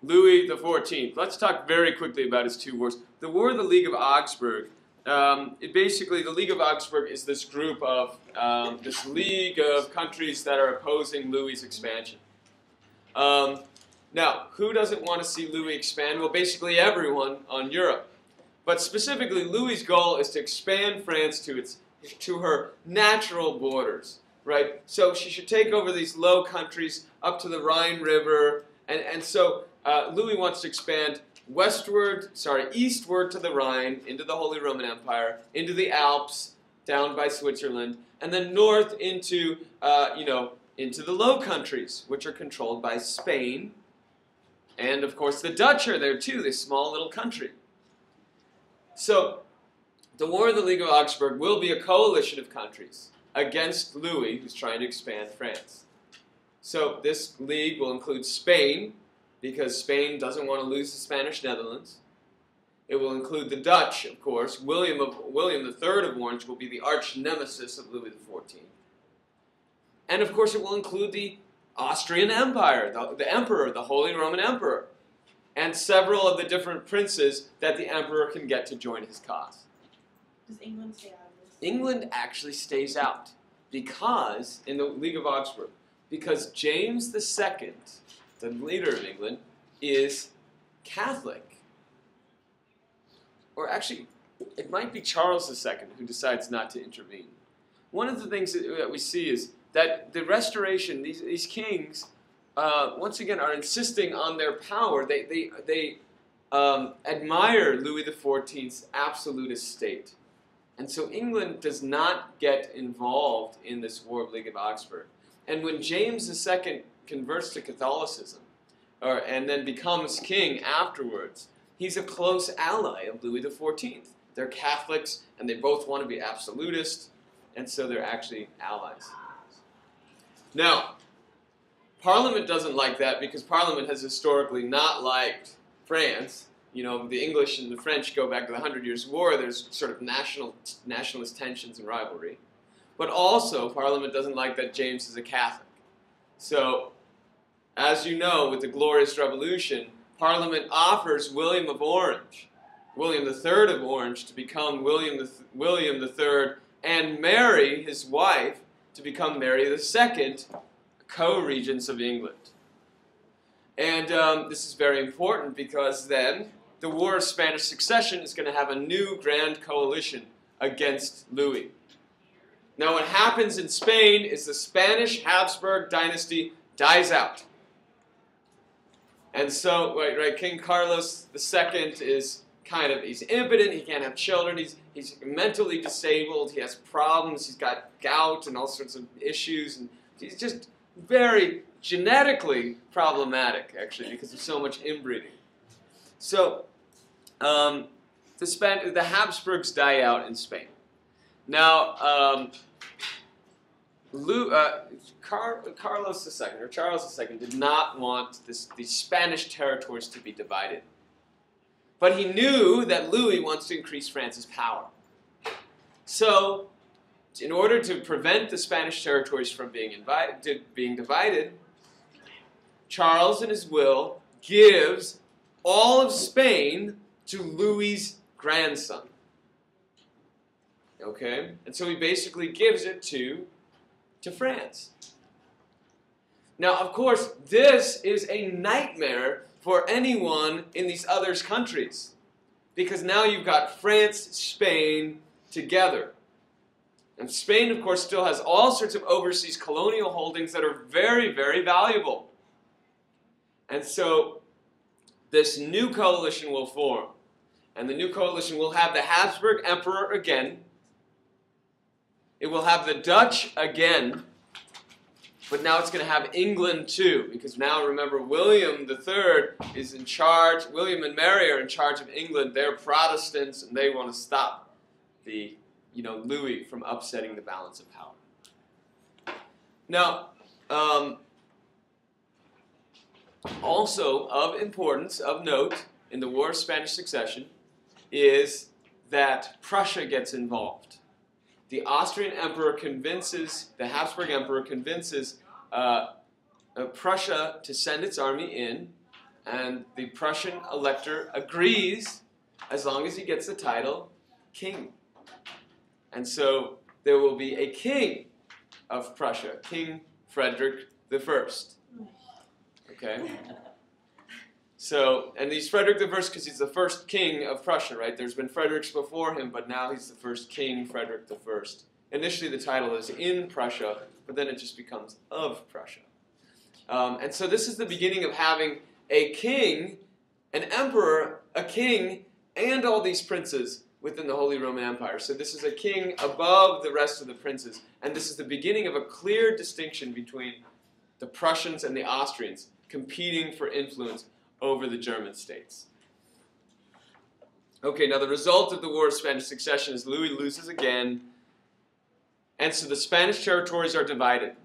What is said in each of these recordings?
Louis the XIV. Let's talk very quickly about his two wars. The War of the League of Augsburg. The League of Augsburg is this group of, this league of countries that are opposing Louis's expansion. Now, who doesn't want to see Louis expand? Well, basically everyone on Europe. But specifically, Louis's goal is to expand France to her natural borders, right? So she should take over these low countries up to the Rhine River, and so Louis wants to expand eastward to the Rhine, into the Holy Roman Empire, into the Alps, down by Switzerland, and then north into, into the Low Countries, which are controlled by Spain. And, of course, the Dutch are there, too, this small little country. So, the War of the League of Augsburg will be a coalition of countries against Louis, who's trying to expand France. So, this league will include Spain, because Spain doesn't want to lose the Spanish Netherlands. It will include the Dutch, of course. William III of Orange will be the arch nemesis of Louis XIV. And, of course, it will include the Austrian Empire, the Emperor, the Holy Roman Emperor, and several of the different princes that the Emperor can get to join his cause. Does England stay out of this? England actually stays out because, in the League of Augsburg, because James II, the leader of England, is Catholic. Or actually, it might be Charles II who decides not to intervene. One of the things that we see is that the Restoration, these kings, once again, are insisting on their power. They admire Louis XIV's absolutist state. And so England does not get involved in this War of League of Augsburg. And when James II converts to Catholicism, and then becomes king afterwards, he's a close ally of Louis XIV. They're Catholics, and they both want to be absolutist, and so they're actually allies. Now, Parliament doesn't like that because Parliament has historically not liked France. You know, the English and the French go back to the 100 Years' War. There's sort of nationalist tensions and rivalry. But also, Parliament doesn't like that James is a Catholic. So, as you know, with the Glorious Revolution, Parliament offers William III of Orange, to become William III, and Mary, his wife, to become Mary II, co-regents of England. And this is very important because then the War of Spanish Succession is going to have a new grand coalition against Louis. Now what happens in Spain is the Spanish Habsburg dynasty dies out. And so, King Carlos II is he's impotent, he can't have children, he's mentally disabled, he has problems, he's got gout and all sorts of issues, and he's just very genetically problematic, actually, because of so much inbreeding. So, the Habsburgs die out in Spain. Now, Carlos II, or Charles II, did not want these Spanish territories to be divided. But he knew that Louis wants to increase France's power. So, in order to prevent the Spanish territories from being divided, Charles, in his will, gives all of Spain to Louis's grandson. Okay? And so he basically gives it to France. Now, of course, this is a nightmare for anyone in these other countries, because now you've got France, Spain together. And Spain, of course, still has all sorts of overseas colonial holdings that are very, very valuable. And so this new coalition will form. And the new coalition will have the Habsburg Emperor again. It will have the Dutch again. But now it's going to have England too, because now remember William III is in charge. William and Mary are in charge of England. They're Protestants, and they want to stop Louis from upsetting the balance of power. Now, also of importance, of note, in the War of Spanish Succession, is that Prussia gets involved. The Austrian Emperor the Habsburg Emperor convinces Prussia to send its army in, And the Prussian elector agrees as long as he gets the title king. And so there will be a king of Prussia, King Frederick I. Okay? So, and he's Frederick I because he's the first king of Prussia, right? There's been Fredericks before him, but now he's the first king, Frederick I. Initially the title is in Prussia, but then it just becomes of Prussia. And so this is the beginning of having a king, an emperor, a king, and all these princes within the Holy Roman Empire. So this is a king above the rest of the princes. And this is the beginning of a clear distinction between the Prussians and the Austrians competing for influence over the German states. Okay, now the result of the War of Spanish Succession is Louis loses again. And so the Spanish territories are divided.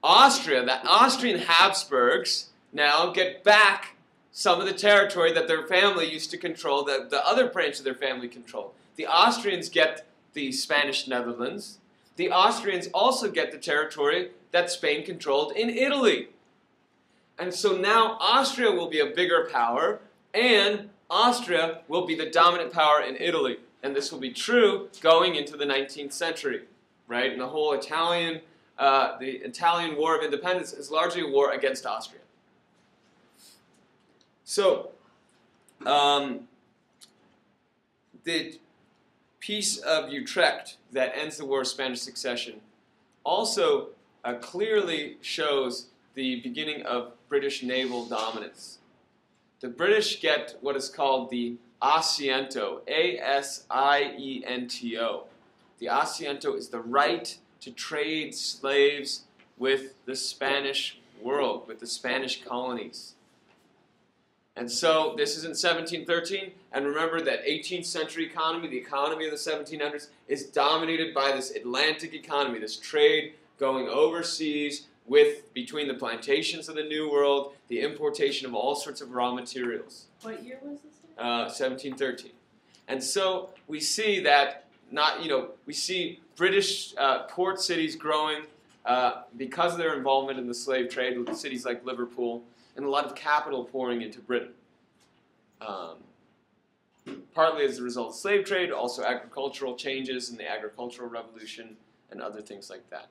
Austria, the Austrian Habsburgs, now get back some of the territory that their family used to control, that the other branch of their family controlled. The Austrians get the Spanish Netherlands. The Austrians also get the territory that Spain controlled in Italy. And so now Austria will be a bigger power, and Austria will be the dominant power in Italy. And this will be true going into the 19th century, right? And the whole the Italian War of Independence is largely a war against Austria. So, the Peace of Utrecht that ends the War of Spanish Succession also clearly shows the beginning of British naval dominance. The British get what is called the asiento, A-S-I-E-N-T-O. The asiento is the right to trade slaves with the Spanish world, with the Spanish colonies. And so this is in 1713, and remember that 18th century economy, the economy of the 1700s, is dominated by this Atlantic economy, this trade going overseas between the plantations of the New World, the importation of all sorts of raw materials. What year was this? 1713. And so we see that we see British port cities growing because of their involvement in the slave trade, with cities like Liverpool, and a lot of capital pouring into Britain. Partly as a result of slave trade, also agricultural changes in the agricultural revolution, and other things like that.